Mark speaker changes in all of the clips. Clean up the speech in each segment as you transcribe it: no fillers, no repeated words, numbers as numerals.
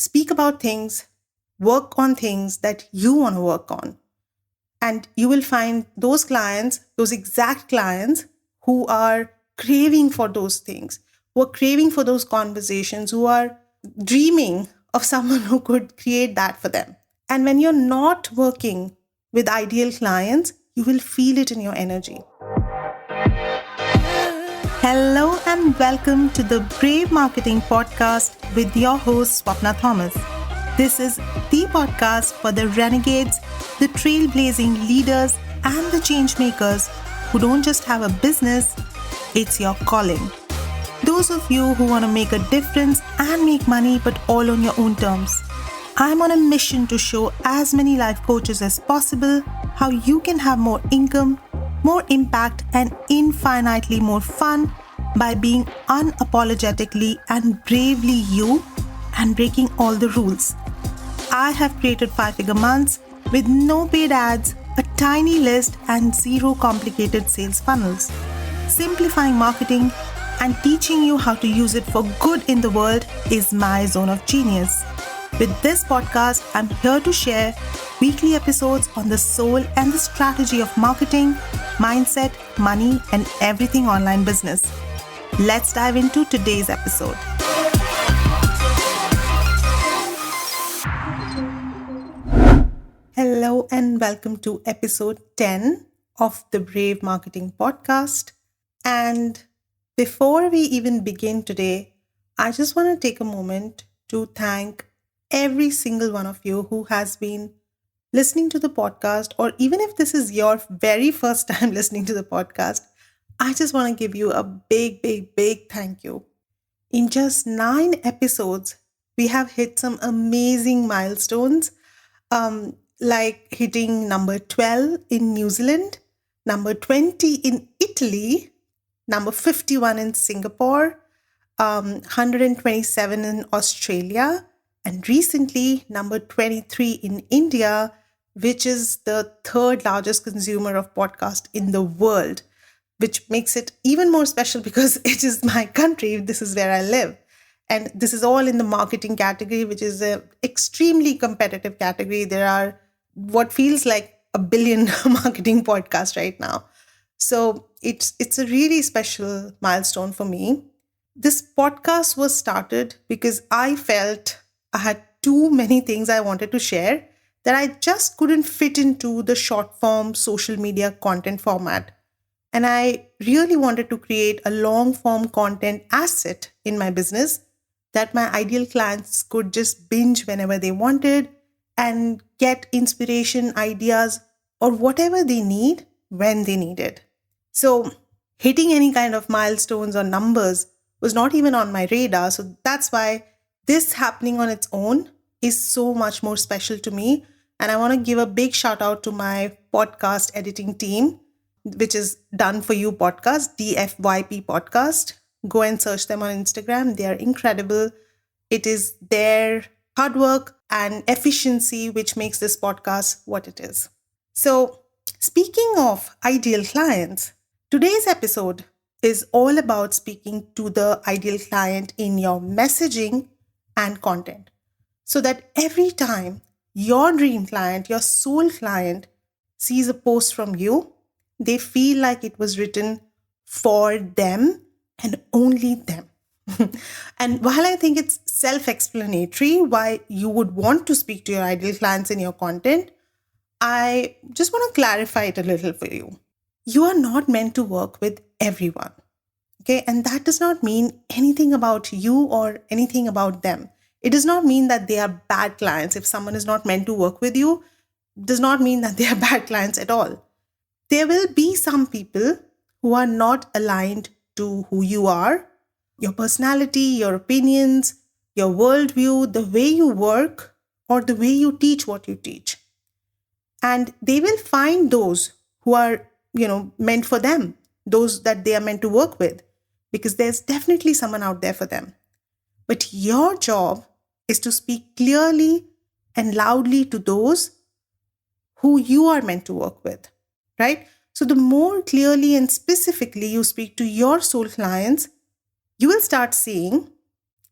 Speaker 1: speak about things, work on things that you want to work on. And you will find those clients, those exact clients who are craving for those things, who are craving for those conversations, who are dreaming of someone who could create that for them. And when you're not working with ideal clients, you will feel it in your energy. Hello and welcome to the Brave Marketing Podcast with your host, Swapna Thomas. This is the podcast for the renegades, the trailblazing leaders, and the change makers who don't just have a business, it's your calling. Those of you who want to make a difference and make money, but all on your own terms. I'm on a mission to show as many life coaches as possible how you can have more income, more impact, and infinitely more fun by being unapologetically and bravely you and breaking all the rules. I have created 5-figure months with no paid ads, a tiny list, and zero complicated sales funnels. Simplifying marketing and teaching you how to use it for good in the world is my zone of genius. With this podcast, I'm here to share weekly episodes on the soul and the strategy of marketing, mindset, money, and everything online business. Let's dive into today's episode. Hello and welcome to episode 10 of the Brave Marketing Podcast. And before we even begin today, I just want to take a moment to thank every single one of you who has been listening to the podcast, or even if this is your very first time listening to the podcast, I just want to give you a big thank you. In just 9 episodes, we have hit some amazing milestones, like hitting number 12 in New Zealand, number 20 in Italy, number 51 in Singapore, 127 in Australia, and recently, number 23 in India, which is the third largest consumer of podcast in the world, which makes it even more special because it is my country. This is where I live. And this is all in the marketing category, which is an extremely competitive category. There are what feels like a billion marketing podcasts right now. So it's a really special milestone for me. This podcast was started because I felt I had too many things I wanted to share that I just couldn't fit into the short form social media content format. And I really wanted to create a long form content asset in my business that my ideal clients could just binge whenever they wanted and get inspiration, ideas, or whatever they need when they need it. So hitting any kind of milestones or numbers was not even on my radar. So that's why this happening on its own is so much more special to me. And I want to give a big shout out to my podcast editing team, which is Done For You Podcast, DFYP Podcast. Go and search them on Instagram. They are incredible. It is their hard work and efficiency which makes this podcast what it is. So speaking of ideal clients, today's episode is all about speaking to the ideal client in your messaging and content, so that every time your dream client, your soul client sees a post from you, they feel like it was written for them and only them. And while I think it's self-explanatory why you would want to speak to your ideal clients in your content, I just want to clarify it a little for you. You are not meant to work with everyone. Okay, and that does not mean anything about you or anything about them. It does not mean that they are bad clients. If someone is not meant to work with you, it does not mean that they are bad clients at all. There will be some people who are not aligned to who you are, your personality, your opinions, your worldview, the way you work, or the way you teach what you teach. And they will find those who are, meant for them, those that they are meant to work with, because there's definitely someone out there for them. But your job is to speak clearly and loudly to those who you are meant to work with, right? So the more clearly and specifically you speak to your soul clients, you will start seeing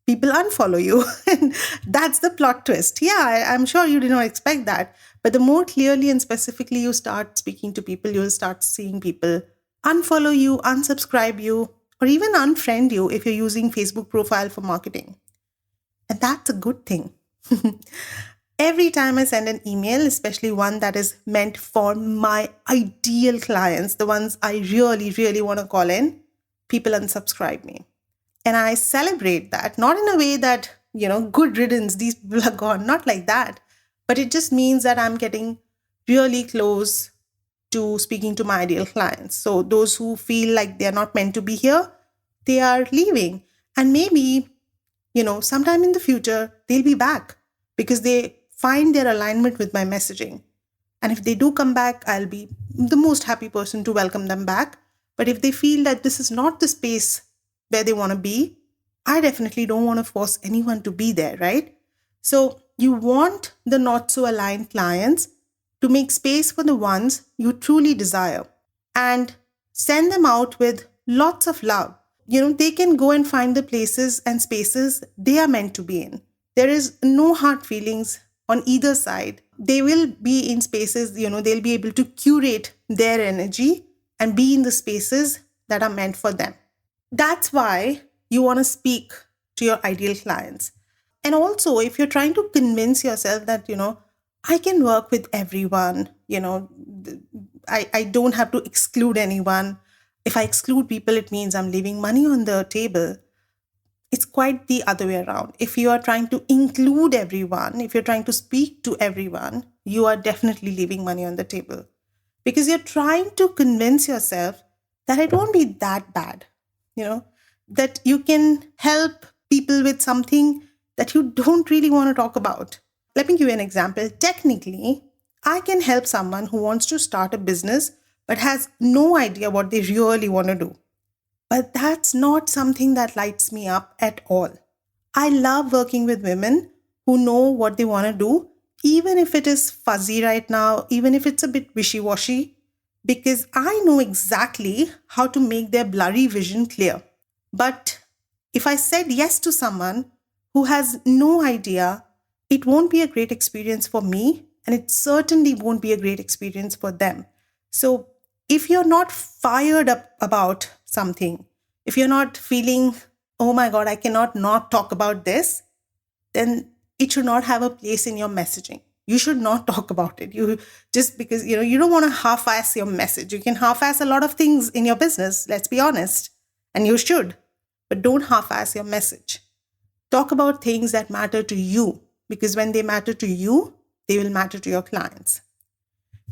Speaker 1: people unfollow you. And that's the plot twist. Yeah, I'm sure you did not expect that. But the more clearly and specifically you start speaking to people, you'll start seeing people unfollow you, unsubscribe you, or even unfriend you if you're using Facebook profile for marketing. And that's a good thing. Every time I send an email, especially one that is meant for my ideal clients, the ones I really, really want to call in, people unsubscribe me. And I celebrate that, not in a way that, good riddance, these people are gone, not like that. But it just means that I'm getting really close to speaking to my ideal clients. So those who feel like they're not meant to be here, they are leaving. And maybe, sometime in the future, they'll be back because they find their alignment with my messaging. And if they do come back, I'll be the most happy person to welcome them back. But if they feel that this is not the space where they want to be, I definitely don't want to force anyone to be there, right? So you want the not so aligned clients to make space for the ones you truly desire and send them out with lots of love. They can go and find the places and spaces they are meant to be in. There is no hard feelings on either side. They will be in spaces, they'll be able to curate their energy and be in the spaces that are meant for them. That's why you want to speak to your ideal clients. And also, if you're trying to convince yourself that, I can work with everyone, I don't have to exclude anyone. If I exclude people, it means I'm leaving money on the table. It's quite the other way around. If you are trying to include everyone, if you're trying to speak to everyone, you are definitely leaving money on the table because you're trying to convince yourself that it won't be that bad, that you can help people with something that you don't really want to talk about. Let me give you an example. Technically, I can help someone who wants to start a business but has no idea what they really want to do. But that's not something that lights me up at all. I love working with women who know what they want to do, even if it is fuzzy right now, even if it's a bit wishy-washy, because I know exactly how to make their blurry vision clear. But if I said yes to someone who has no idea, it won't be a great experience for me, and it certainly won't be a great experience for them. So if you're not fired up about something, if you're not feeling, oh my God, I cannot not talk about this, then it should not have a place in your messaging. You should not talk about it. You just because, you don't want to half-ass your message. You can half-ass a lot of things in your business, let's be honest, and you should, but don't half-ass your message. Talk about things that matter to you, because when they matter to you, they will matter to your clients.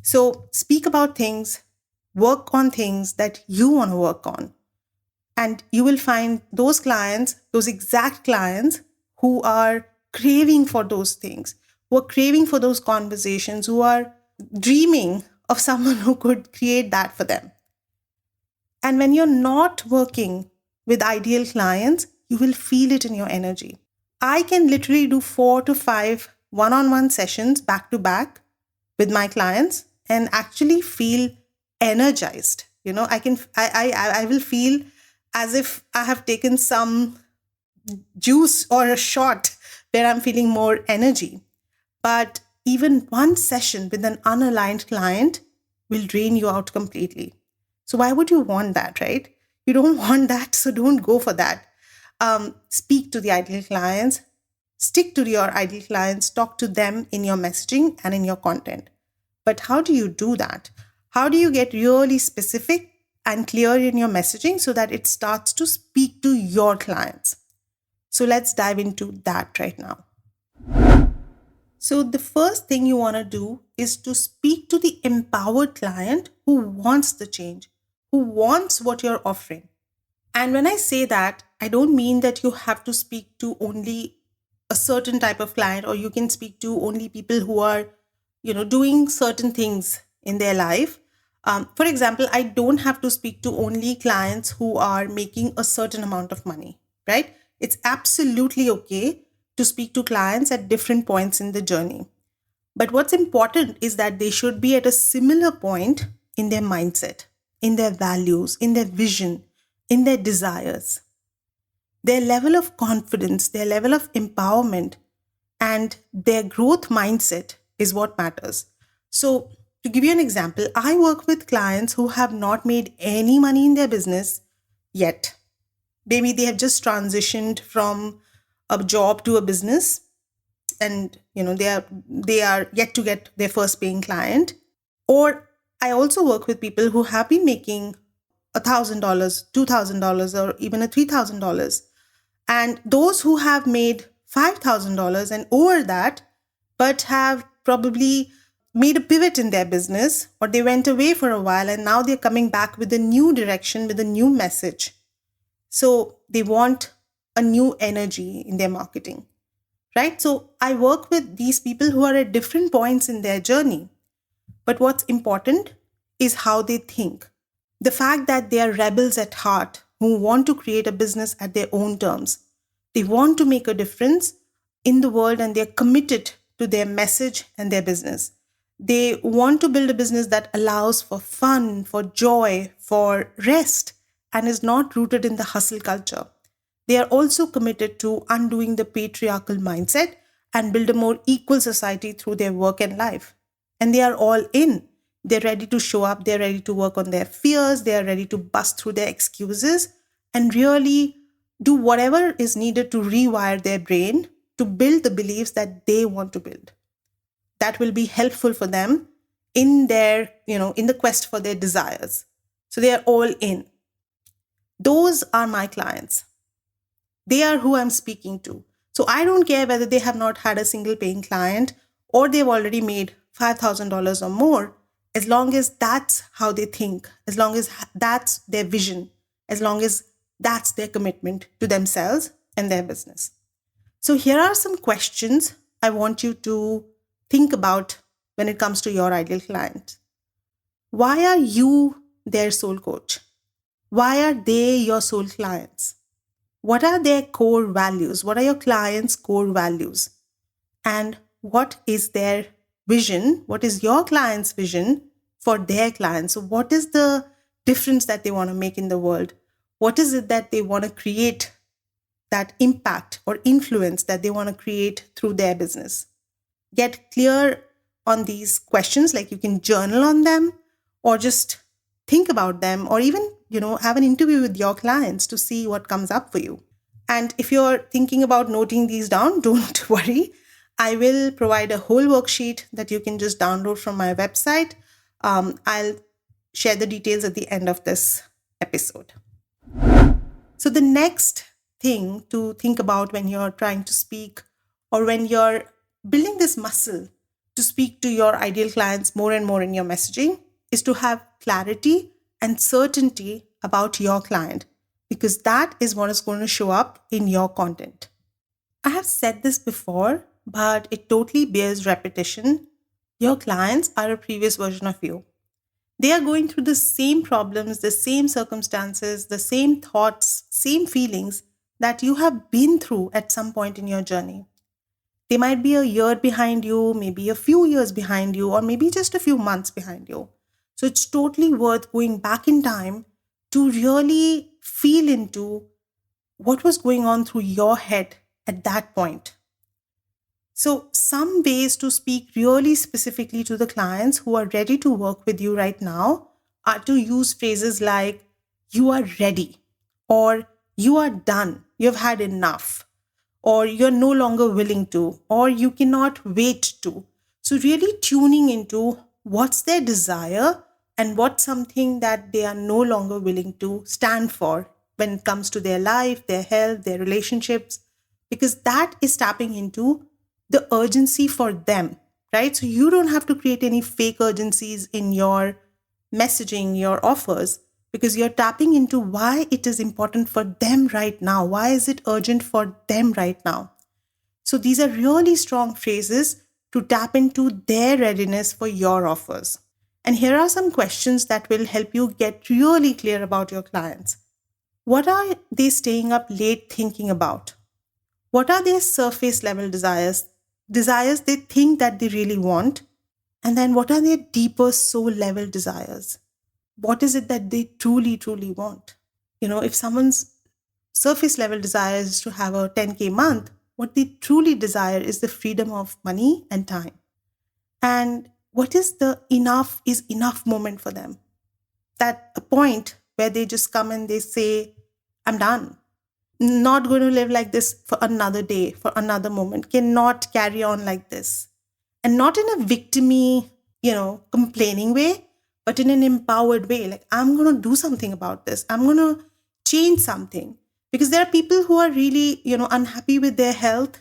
Speaker 1: So speak about things, work on things that you want to work on. And you will find those clients, those exact clients who are craving for those things, who are craving for those conversations, who are dreaming of someone who could create that for them. And when you're not working with ideal clients, you will feel it in your energy. I can literally do 4 to 5 one-on-one sessions back to back with my clients and actually feel energized. I will feel as if I have taken some juice or a shot where I'm feeling more energy. But even one session with an unaligned client will drain you out completely. So why would you want that, right? You don't want that, so don't go for that. Speak to the ideal clients, stick to your ideal clients, talk to them in your messaging and in your content. But how do you do that? How do you get really specific and clear in your messaging so that it starts to speak to your clients? So let's dive into that right now. So the first thing you want to do is to speak to the empowered client who wants the change, who wants what you're offering. And when I say that, I don't mean that you have to speak to only a certain type of client, or you can speak to only people who are, doing certain things in their life. For example, I don't have to speak to only clients who are making a certain amount of money, right? It's absolutely okay to speak to clients at different points in the journey. But what's important is that they should be at a similar point in their mindset, in their values, in their vision, in their desires. their level of confidence, their level of empowerment, and their growth mindset is what matters. So, to give you an example, I work with clients who have not made any money in their business yet. Maybe they have just transitioned from a job to a business, and they are yet to get their first paying client. Or I also work with people who have been making $1,000, $2,000, or even a $3,000. And those who have made $5,000 and over that, but have probably made a pivot in their business, or they went away for a while and now they're coming back with a new direction, with a new message. So they want a new energy in their marketing, right? So I work with these people who are at different points in their journey. But what's important is how they think. The fact that they are rebels at heart who want to create a business at their own terms. They want to make a difference in the world and they're committed to their message and their business. They want to build a business that allows for fun, for joy, for rest, and is not rooted in the hustle culture. They are also committed to undoing the patriarchal mindset and build a more equal society through their work and life. And they are all in. They're ready to show up, they're ready to work on their fears, they are ready to bust through their excuses and really do whatever is needed to rewire their brain to build the beliefs that they want to build. That will be helpful for them in their, in the quest for their desires. So they are all in. Those are my clients. They are who I'm speaking to. So I don't care whether they have not had a single paying client or they've already made $5,000 or more, as long as that's how they think, as long as that's their vision, as long as that's their commitment to themselves and their business. So here are some questions I want you to think about when it comes to your ideal client. Why are you their soul coach? Why are they your soul clients? What are their core values? What are your clients' core values? And what is their vision? What is your client's vision for their clients? So what is the difference that they want to make in the world? What is it that they want to create, that impact or influence that they want to create through their business? Get clear on these questions, like you can journal on them or just think about them, or even, have an interview with your clients to see what comes up for you. And if you're thinking about noting these down, don't worry. I will provide a whole worksheet that you can just download from my website. I'll share the details at the end of this episode. So the next thing to think about when you're trying to speak, or when you're building this muscle to speak to your ideal clients more and more in your messaging, is to have clarity and certainty about your client, because that is what is going to show up in your content. I have said this before, but it totally bears repetition. Your clients are a previous version of you. They are going through the same problems, the same circumstances, the same thoughts, same feelings that you have been through at some point in your journey. They might be a year behind you, maybe a few years behind you, or maybe just a few months behind you. So it's totally worth going back in time to really feel into what was going on through your head at that point. So some ways to speak really specifically to the clients who are ready to work with you right now are to use phrases like, you are ready, or you are done, you've had enough, or you're no longer willing to, or you cannot wait to. So really tuning into what's their desire and what's something that they are no longer willing to stand for when it comes to their life, their health, their relationships, because that is tapping into the urgency for them, right? So you don't have to create any fake urgencies in your messaging, your offers, because you're tapping into why it is important for them right now. Why is it urgent for them right now? So these are really strong phrases to tap into their readiness for your offers. And here are some questions that will help you get really clear about your clients. What are they staying up late thinking about? What are their surface level desires? Desires they think that they really want? And then what are their deeper soul level desires? What is it that they truly, truly want? If someone's surface level desire is to have a 10K month. What they truly desire is the freedom of money and time. And what is the enough is enough moment for them? That a point where they just come and they say, I'm done. Not going to live like this for another day, for another moment. Cannot carry on like this. And not in a victimy, complaining way, but in an empowered way. Like, I'm going to do something about this. I'm going to change something. Because there are people who are really, unhappy with their health.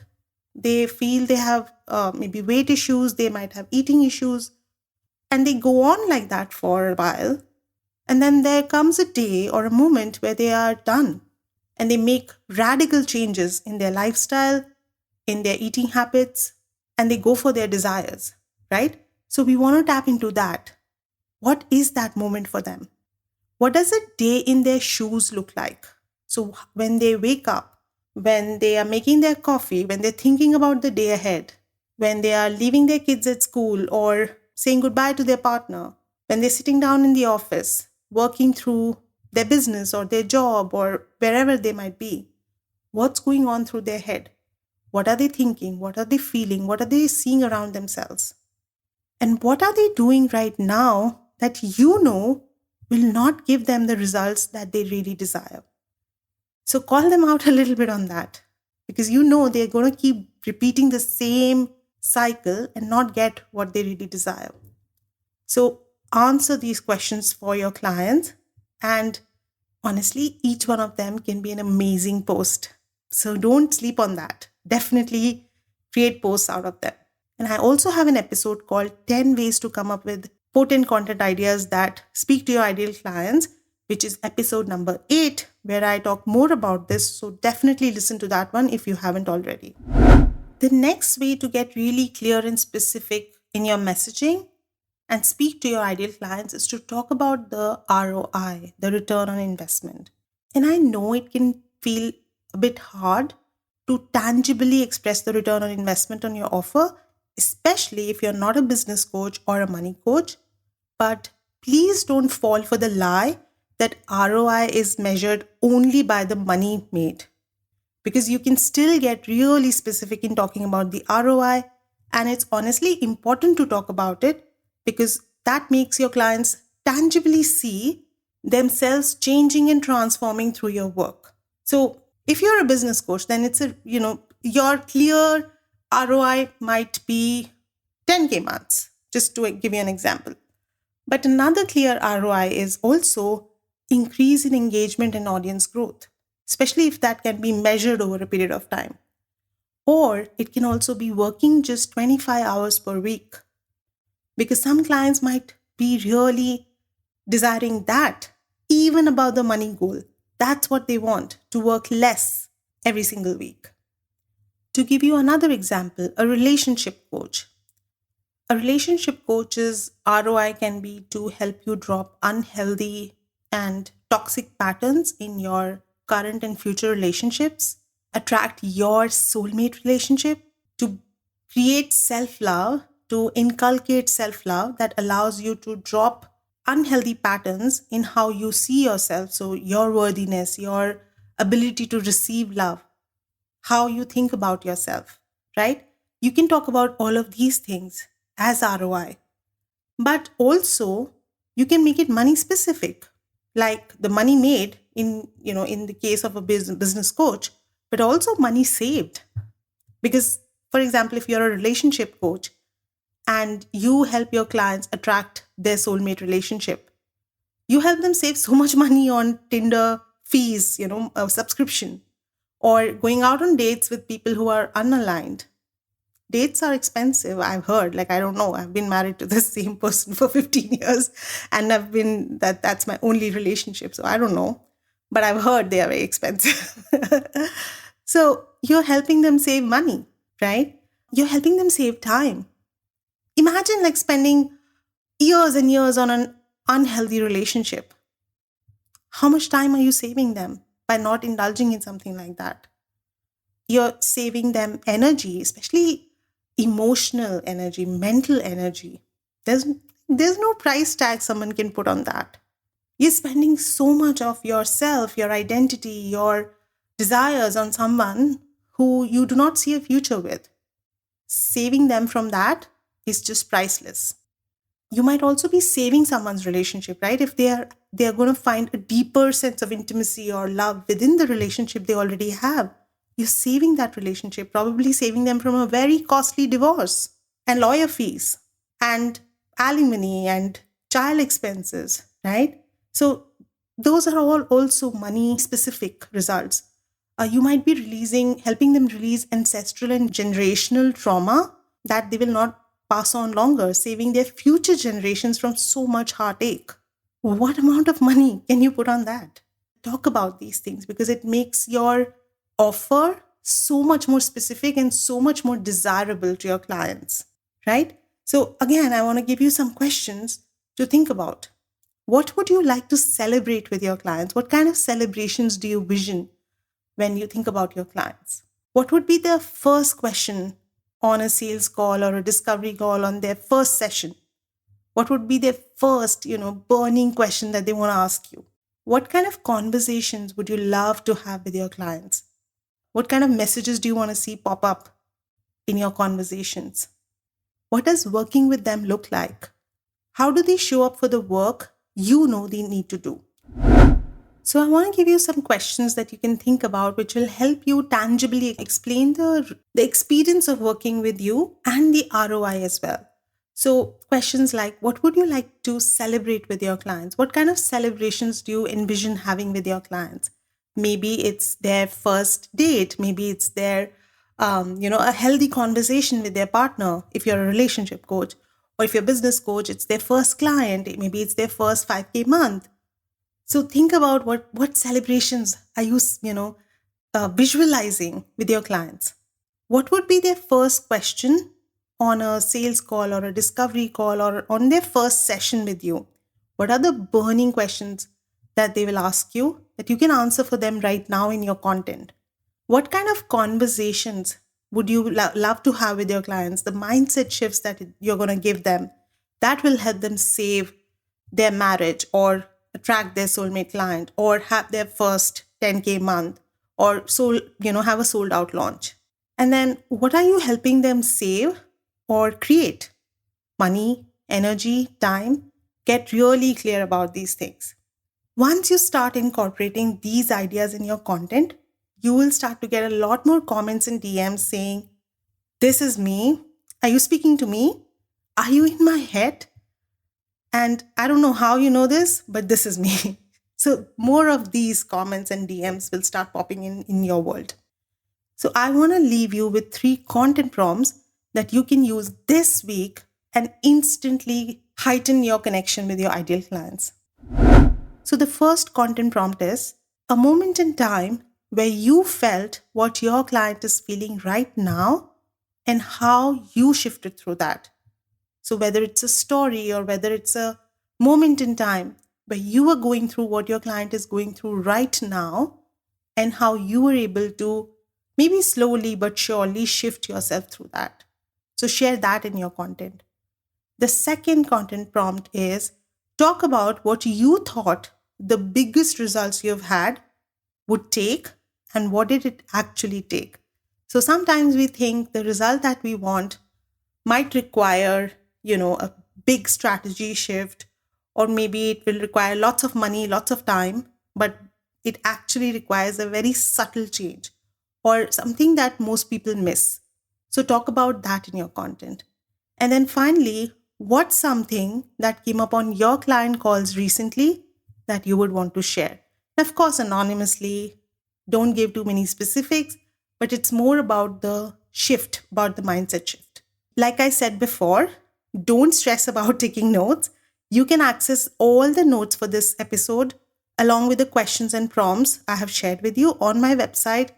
Speaker 1: They feel they have maybe weight issues. They might have eating issues. And they go on like that for a while. And then there comes a day or a moment where they are done and they make radical changes in their lifestyle, in their eating habits, and they go for their desires, right? So we want to tap into that. What is that moment for them? What does a day in their shoes look like? So when they wake up, when they are making their coffee, when they're thinking about the day ahead, when they are leaving their kids at school or saying goodbye to their partner, when they're sitting down in the office, working through their business or their job or wherever they might be, what's going on through their head? What are they thinking? What are they feeling? What are they seeing around themselves? And what are they doing right now that will not give them the results that they really desire? So call them out a little bit on that, because they're going to keep repeating the same cycle and not get what they really desire. So answer these questions for your clients, and honestly, each one of them can be an amazing post. So don't sleep on that. Definitely create posts out of them. And I also have an episode called 10 Ways to Come Up with Potent Content Ideas That Speak to Your Ideal Clients, which is episode number 8, where I talk more about this. So definitely listen to that one if you haven't already. The next way to get really clear and specific in your messaging and speak to your ideal clients is to talk about the ROI, the return on investment. And I know it can feel a bit hard to tangibly express the return on investment on your offer, especially if you're not a business coach or a money coach. But please don't fall for the lie that ROI is measured only by the money made. Because you can still get really specific in talking about the ROI, and it's honestly important to talk about it because that makes your clients tangibly see themselves changing and transforming through your work. So if you're a business coach, then it's your clear ROI might be 10K months, just to give you an example. But another clear ROI is also increase in engagement and audience growth, especially if that can be measured over a period of time. Or it can also be working just 25 hours per week, because some clients might be really desiring that, even above the money goal. That's what they want, to work less every single week. To give you another example, a relationship coach. A relationship coach's ROI can be to help you drop unhealthy and toxic patterns in your current and future relationships, attract your soulmate relationship, to create self-love, to inculcate self-love that allows you to drop unhealthy patterns in how you see yourself. So your worthiness, your ability to receive love, how you think about yourself, right? You can talk about all of these things as ROI, but also you can make it money specific, like the money made in the case of a business coach, but also money saved. Because, for example, if you're a relationship coach and you help your clients attract their soulmate relationship, you help them save so much money on Tinder fees, a subscription, or going out on dates with people who are unaligned. Dates are expensive, I've heard. Like, I don't know. I've been married to the same person for 15 years and that's my only relationship. So I don't know. But I've heard they are very expensive. So you're helping them save money, right? You're helping them save time. Imagine like spending years and years on an unhealthy relationship. How much time are you saving them by not indulging in something like that? You're saving them energy, especially emotional energy, mental energy. There's no price tag someone can put on that. You're spending so much of yourself, your identity, your desires on someone who you do not see a future with. Saving them from that is just priceless. You might also be saving someone's relationship, right? If they are going to find a deeper sense of intimacy or love within the relationship they already have, you're saving that relationship, probably saving them from a very costly divorce and lawyer fees and alimony and child expenses, right? So those are all also money specific results. You might be helping them release ancestral and generational trauma that they will not pass on longer, saving their future generations from so much heartache. What amount of money can you put on that? Talk about these things because it makes your offer so much more specific and so much more desirable to your clients, right? So, again, I want to give you some questions to think about. What would you like to celebrate with your clients? What kind of celebrations do you vision when you think about your clients? What would be the first question on a sales call or a discovery call on their first session? What would be their first, burning question that they want to ask you? What kind of conversations would you love to have with your clients? What kind of messages do you want to see pop up in your conversations? What does working with them look like? How do they show up for the work you know they need to do? So I want to give you some questions that you can think about, which will help you tangibly explain the experience of working with you and the ROI as well. So questions like, what would you like to celebrate with your clients? What kind of celebrations do you envision having with your clients? Maybe it's their first date. Maybe it's their, a healthy conversation with their partner. If you're a relationship coach, or if you're a business coach, it's their first client. Maybe it's their first 5K month. So think about what celebrations are you, visualizing with your clients. What would be their first question on a sales call or a discovery call or on their first session with you? What are the burning questions that they will ask you that you can answer for them right now in your content? What kind of conversations would you love to have with your clients? The mindset shifts that you're going to give them that will help them save their marriage or attract their soulmate client or have their first 10K month or have a sold out launch. And then what are you helping them save or create? Money, energy, time. Get really clear about these things. Once you start incorporating these ideas in your content, you will start to get a lot more comments and DMs saying, "This is me. Are you speaking to me? Are you in my head? And I don't know how you know this, but this is me." So more of these comments and DMs will start popping in your world. So I want to leave you with 3 content prompts that you can use this week and instantly heighten your connection with your ideal clients. So the first content prompt is a moment in time where you felt what your client is feeling right now and how you shifted through that. So whether it's a story or whether it's a moment in time where you are going through what your client is going through right now and how you were able to maybe slowly but surely shift yourself through that. So share that in your content. The second content prompt is talk about what you thought the biggest results you've had would take and what did it actually take. So sometimes we think the result that we want might require, a big strategy shift, or maybe it will require lots of money, lots of time, but it actually requires a very subtle change or something that most people miss. So talk about that in your content. And then finally, what's something that came up on your client calls recently that you would want to share? And of course, anonymously, don't give too many specifics, but it's more about the shift, about the mindset shift. Like I said before, don't stress about taking notes. You can access all the notes for this episode along with the questions and prompts I have shared with you on my website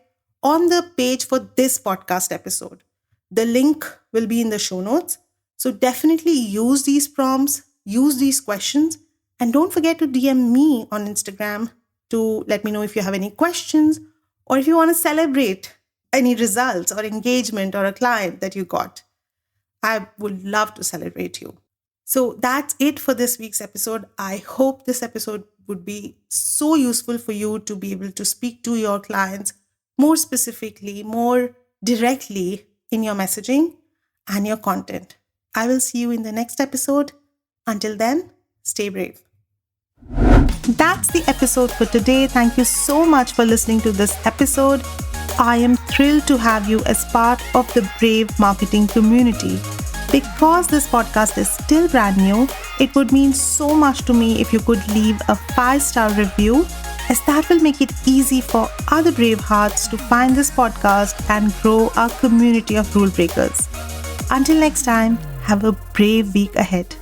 Speaker 1: on the page for this podcast episode. The link will be in the show notes. So definitely use these prompts, use these questions, and don't forget to DM me on Instagram to let me know if you have any questions or if you want to celebrate any results or engagement or a client that you got. I would love to celebrate you. So that's it for this week's episode. I hope this episode would be so useful for you to be able to speak to your clients more specifically, more directly in your messaging and your content. I will see you in the next episode. Until then, stay brave. That's the episode for today. Thank you so much for listening to this episode. I am thrilled to have you as part of the Brave marketing community. Because this podcast is still brand new, it would mean so much to me if you could leave a 5-star review, as that will make it easy for other brave hearts to find this podcast and grow our community of rule breakers. Until next time, have a brave week ahead.